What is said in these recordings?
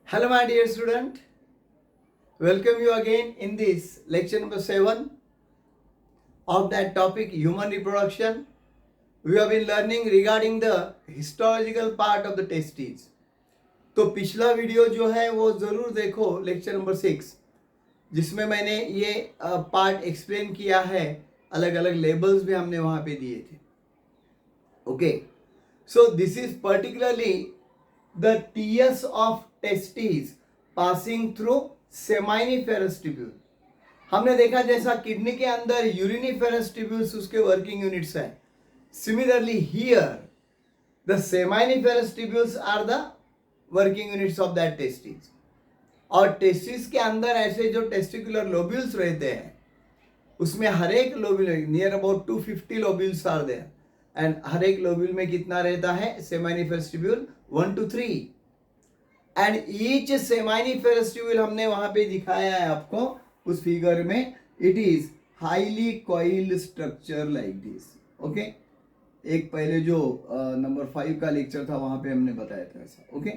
Hello, my dear student. Welcome you again in this lecture number 7 of that topic human reproduction. We have been learning regarding the histological part of the testes. तो पिछला video जो है वो ज़रूर देखो lecture number 6 जिसमें मैंने ये पार्ट एक्सप्लेन किया है. अलग अलग लेबल्स भी हमने वहाँ पे दिए थे. Okay, so this is particularly the TS of testes passing through seminiferous tubule. हमने देखा जैसा किडनी के अंदर यूरिनिफेरस ट्यूब्यूल्स उसके वर्किंग यूनिट्स हैं. Similarly here the seminiferous tubules are the working units of that testis. और टेस्टिस के अंदर ऐसे जो टेस्टिकुलर लोब्यूल्स रहते हैं उसमें हर एक lobule near about 250 lobules are there. And हर एक लोब्यूल में कितना रहता है? Seminiferous tubule 1 to 3. And each seminiferous tubule हमने वहां पे दिखाया है आपको उस फिगर में. It is highly coiled structure like this. Okay, एक पहले जो नंबर 5 का लेक्चर था वहां पे हमने बताया था ऐसा. Okay,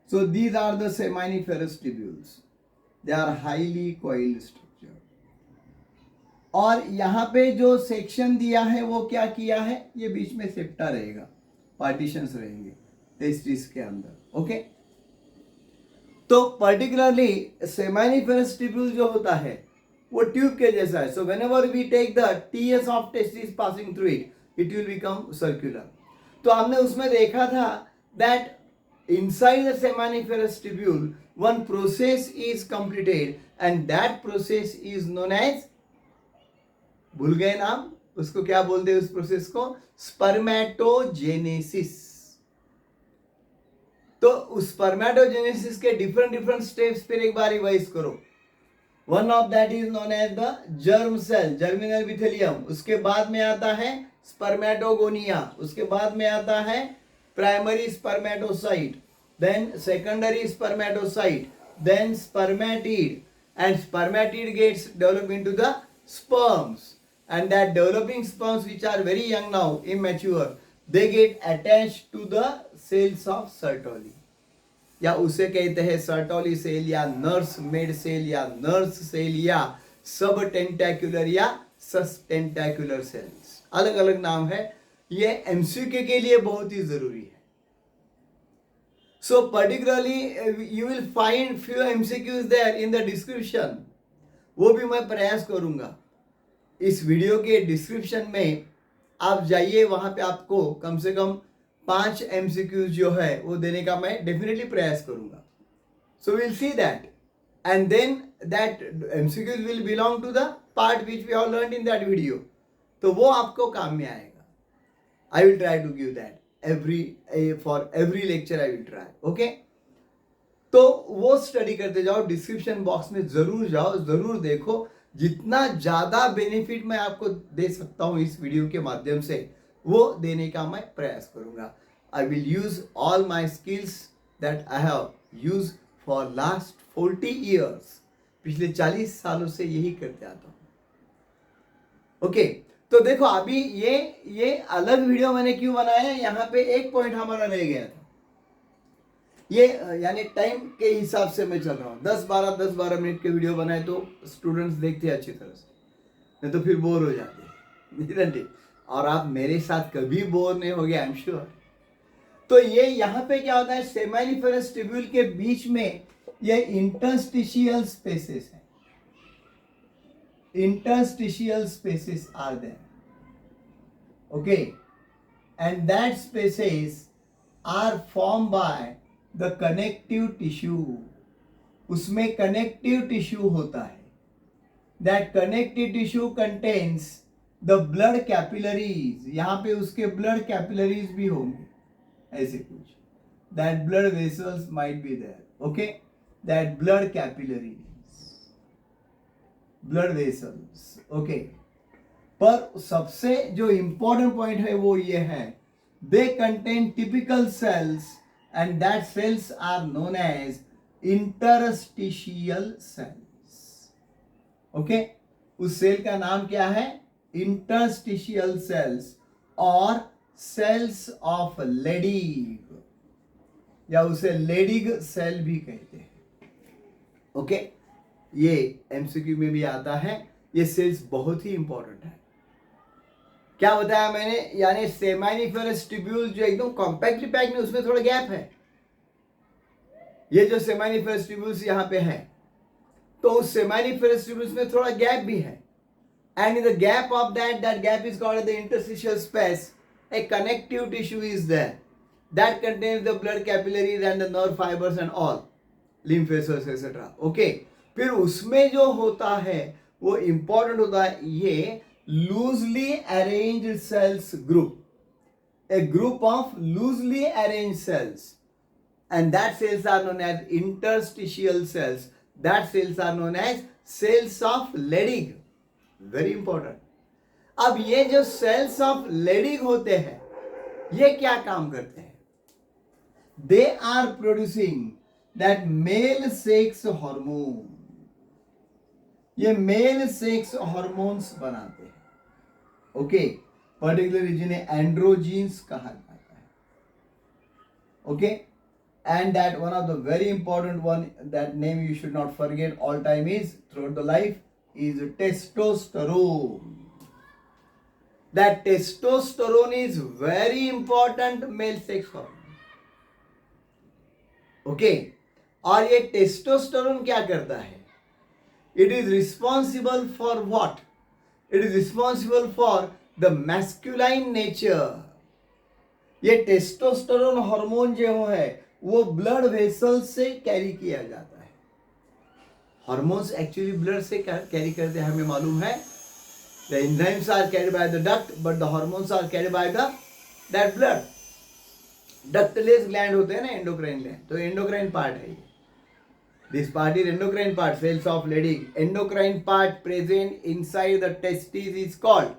so these are the seminiferous tubules. They are highly coiled structure. और यहाँ पे जो सेक्शन दिया है वो क्या किया है? ये बीच में सेप्टा रहेगा, पार्टीशंस रहेंगे टेस्टिस के अंदर. ओके, तो पर्टिकुलरली सेमाइनिफेरस ट्यूब्यूल जो होता है वो ट्यूब के जैसा है. So whenever we take the TS of testis passing through it, it will become circular. तो हमने उसमें देखा था that inside the seminiferous tubule one process is completed and that process is known as, भूल गए नाम, उसको क्या बोलते हैं उस प्रोसेस को? स्पर्मेटोजेनेसिस. तो उस स्पर्मेटोजेनेसिस के डिफरेंट स्टेप्स फिर एक बार रिवाइज करो. One of that is known as the germ cell, germinal epithelium. उसके बाद में आता है स्पर्मेटोगोनिया. उसके बाद में आता है primary spermatocyte, then secondary spermatocyte, then spermatid. And spermatid gets develop into the sperms. And that developing sperms which are very young now, immature, they get attached to the cells of Sertoli. या उसे कहते हैं Sertoli cell या nurse made cell या nurse cell या सब टेंटेक्युलर या सस टेंटेक्युलर sales. अलग अलग नाम है. ये एमसीक्यू के लिए बहुत ही जरूरी है. So particularly you will find few MCQs there in the description. वो भी मैं प्रयास करूंगा. इस वीडियो के डिस्क्रिप्शन में आप जाइए, वहां पे आपको कम से कम 5 एमसीक्यूज जो है वो देने का मैं डेफिनेटली प्रयास करूंगा. So will see that and then that MCQs will belong to the part which we have learned in that video. तो वो आपको काम में आएगा. I will try to give that for every lecture I will try. Okay, तो वो study करते जाओ. डिस्क्रिप्शन बॉक्स में जरूर जाओ, जरूर देखो. जितना ज्यादा बेनिफिट मैं आपको दे सकता हूं इस वीडियो के माध्यम से वो देने का मैं प्रयास करूंगा. I will use all my skills that I have use for last 40 years. पिछले 40 सालों से यही करते आता हूं. ओके, तो देखो अभी ये अलग वीडियो मैंने क्यों बनाया है. यहाँ पे एक पॉइंट हमारा रह गया था. ये यानी टाइम के हिसाब से मैं चल रहा हूँ. 10-12 मिनट के वीडियो बनाए तो स्टूडेंट्स देखते हैं अच्छी तरह से, नहीं तो फिर बोर हो जाते हैं. और आप मेरे साथ कभी बोर नहीं हो गए, आई एम श्योर. तो ये यहाँ पे क्या होता है, सेमाइनिफेरस ट्यूब्यूल के बीच में ये इंटरस्टिशियल स्पेसेस है. Interstitial spaces are there. Okay, and that spaces are form by the connective tissue. उसमें कनेक्टिव टिश्यू होता है. That connective tissue contains the blood capillaries. यहां पे उसके ब्लड कैपिलरीज भी होंगे ऐसे कुछ. That blood vessels might be there. Okay, that blood capillaries, blood vessels. Okay, पर सबसे जो इंपॉर्टेंट पॉइंट है वो ये है, they contain typical cells and that cells are known as interstitial cells. okay, उस सेल का नाम क्या है? interstitial cells और cells of Leydig या उसे लेडिग सेल भी कहते हैं. ओके, ये एमसीक्यू में भी आता है। ये सेल्स बहुत ही इंपॉर्टेंट है। क्या बताया मैंने, यानी सेमानिफेरस ट्यूब्यूल जो एकदम कॉम्पैक्टली पैक्ड में, उसमें थोड़ा गैप है। ये जो सेमानिफेरस ट्यूब्यूल्स यहाँ पे है, तो उस सेमानिफेरस ट्यूब्यूल्स में थोड़ा गैप भी है। And in the gap of that gap is called the interstitial space. A connective tissue is there that contains the blood capillaries and the nerve fibers and all, lymph vessels etc. Okay. फिर उसमें जो होता है वो important होता है ये loosely arranged cells group, a group of loosely arranged cells, and that cells are known as interstitial cells. That cells are known as cells of Leydig. Very important. अब ये जो सेल्स ऑफ लेडिग होते हैं, ये क्या काम करते हैं? They are producing that male sex hormone. ये मेल सेक्स हार्मोन्स बनाते हैं। ओके, पर्टिकुलरली जिन्हें एंड्रोजीन्स कहा जाता है। Okay, and that one of the very important one, that name you should not forget all time is throughout the life, is testosterone. That testosterone is very important male sex hormone. Okay, और ये testosterone क्या करता है? It is responsible for what? It is responsible for the masculine nature. ये testosterone hormone जो है वो blood vessel से कैरी किया जाता है। हार्मोन्स एक्चुअली ब्लड से कैरी करते हैं, हमें मालूम है। The enzymes are carried by the duct, but the hormones are carried by that blood. Ductless gland होते हैं ना, एंडोक्राइन ग्लैंड, तो एंडोक्राइन पार्ट है ये। This part is endocrine part, cells of Leydig. Endocrine part present inside the testis is called,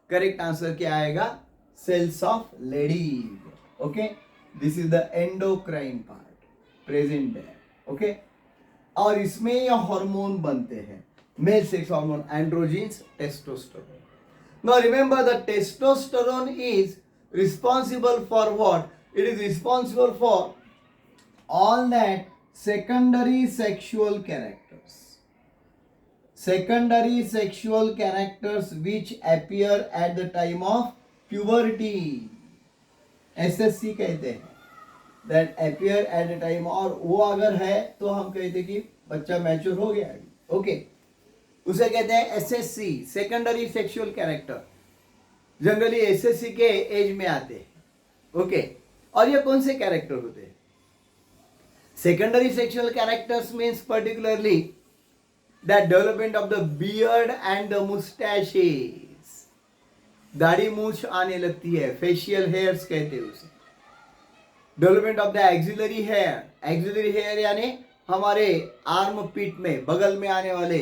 correct answer क्या आएगा? Cells of Leydig. Okay, this is the endocrine part present there. Okay, और इसमें ये hormone बनते हैं, male sex hormone, androgens, testosterone. Now remember the testosterone is responsible for what? It is responsible for all that secondary sexual characters, secondary sexual characters which appear at the time of puberty, SSC कहते हैं, that appear at the time, और वो अगर है तो हम कहते कि बच्चा मैच्योर हो गया है। ओके, उसे कहते हैं SSC, secondary sexual character. Generally SSC के एज में आते हैं। ओके, और ये कौन से कैरेक्टर होते हैं? Secondary sexual characters means particularly that development of the beard and the mustaches. दाढ़ी मूछ आने लगती है, facial hairs कहते हैं उसे। Development of the axillary hair. Axillary hair यानी हमारे आर्म पीठ में, बगल में आने वाले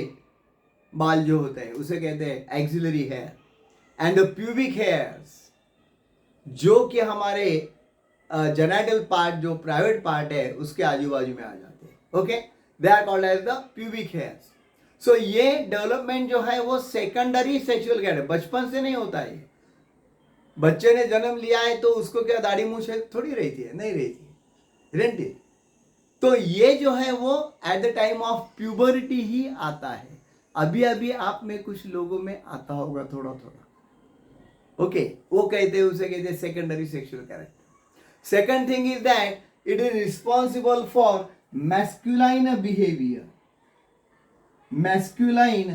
बाल जो होते हैं उसे कहते हैं axillary hair. And the pubic hairs, जो कि हमारे जेनाइटल पार्ट, जो प्राइवेट पार्ट है, उसके आजू बाजू में आ जाते हैं। Okay, they are called as the pubic hairs. So ये डेवलपमेंट जो है वो सेकेंडरी सेक्सुअल कैरेक्टर, बचपन से नहीं होता है। बच्चे ने जन्म लिया है तो उसको क्या दाढ़ी मूछ थोड़ी रहती है? नहीं रहती है। तो ये जो है वो एट द टाइम ऑफ प्यूबरिटी ही आता है। अभी अभी आप में कुछ लोगों में आता होगा थोड़ा थोड़ा। ओके, वो कहते हैं, उसे कहते हैं secondary sexual character. Second thing is that it is responsible for masculine behavior, masculine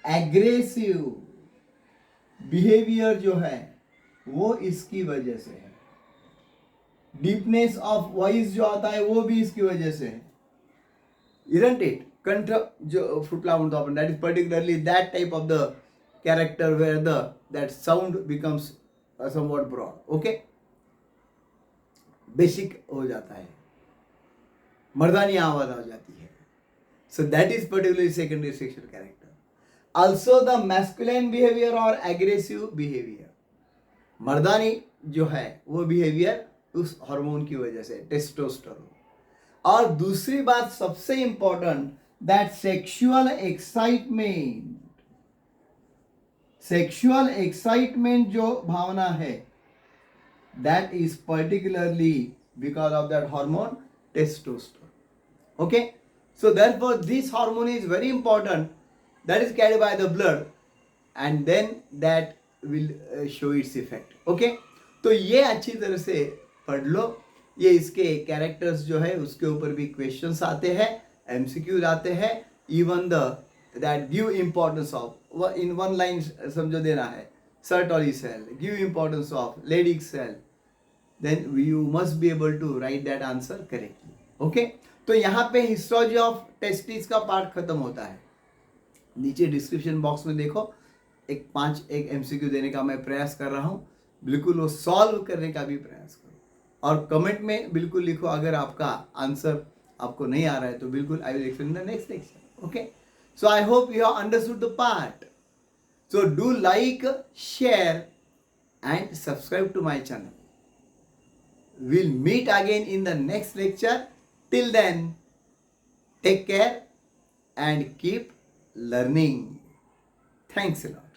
aggressive behavior जो है वो इसकी वजह से है। Deepness of voice जो आता है वो भी इसकी वजह से है, isn't it? कंठ जो फुटला म्हणतो आपण, that is particularly that type of the character where that sound becomes somewhat broad. Okay, basic हो जाता है, मर्दानी आवाज आ जाती है। So that is particularly secondary sexual character. Also the masculine behaviour और एग्रेसिव बिहेवियर, मर्दानी जो है वो बिहेवियर उस हार्मोन की वजह से, टेस्टोस्टेरोन। और दूसरी बात सबसे इंपॉर्टेंट, दैट सेक्सुअल एक्साइटमेंट जो भावना है, that is particularly because of that hormone testosterone. Okay, So therefore this hormone is very important, that is carried by the blood, and then that will show its effect. Okay, तो ये अच्छी तरह से पढ़ लो. ये इसके कैरेक्टर्स जो है उसके ऊपर भी क्वेश्चंस आते हैं, एमसीक्यूज आते हैं, even the that give importance of, in one line समझो देना है, Sertoli cell, give importance of Leydig cell, then you must be able to write that answer correctly. Okay, तो यहाँ पे हिस्टोलॉजी ऑफ टेस्टिस का part खत्म होता है. नीचे डिस्क्रिप्शन बॉक्स में देखो, एक एमसीक्यू देने का मैं प्रयास कर रहा हूँ, बिल्कुल वो सॉल्व करने का भी प्रयास करो, और कमेंट में बिल्कुल लिखो अगर आपका आंसर आपको नहीं आ रहा है तो बिल्कुल I will explain the next lecture. Okay, so I hope you have understood the part. So do like, share and subscribe to my channel. We'll meet again in the next lecture. Till then, take care and keep learning. Thanks a lot.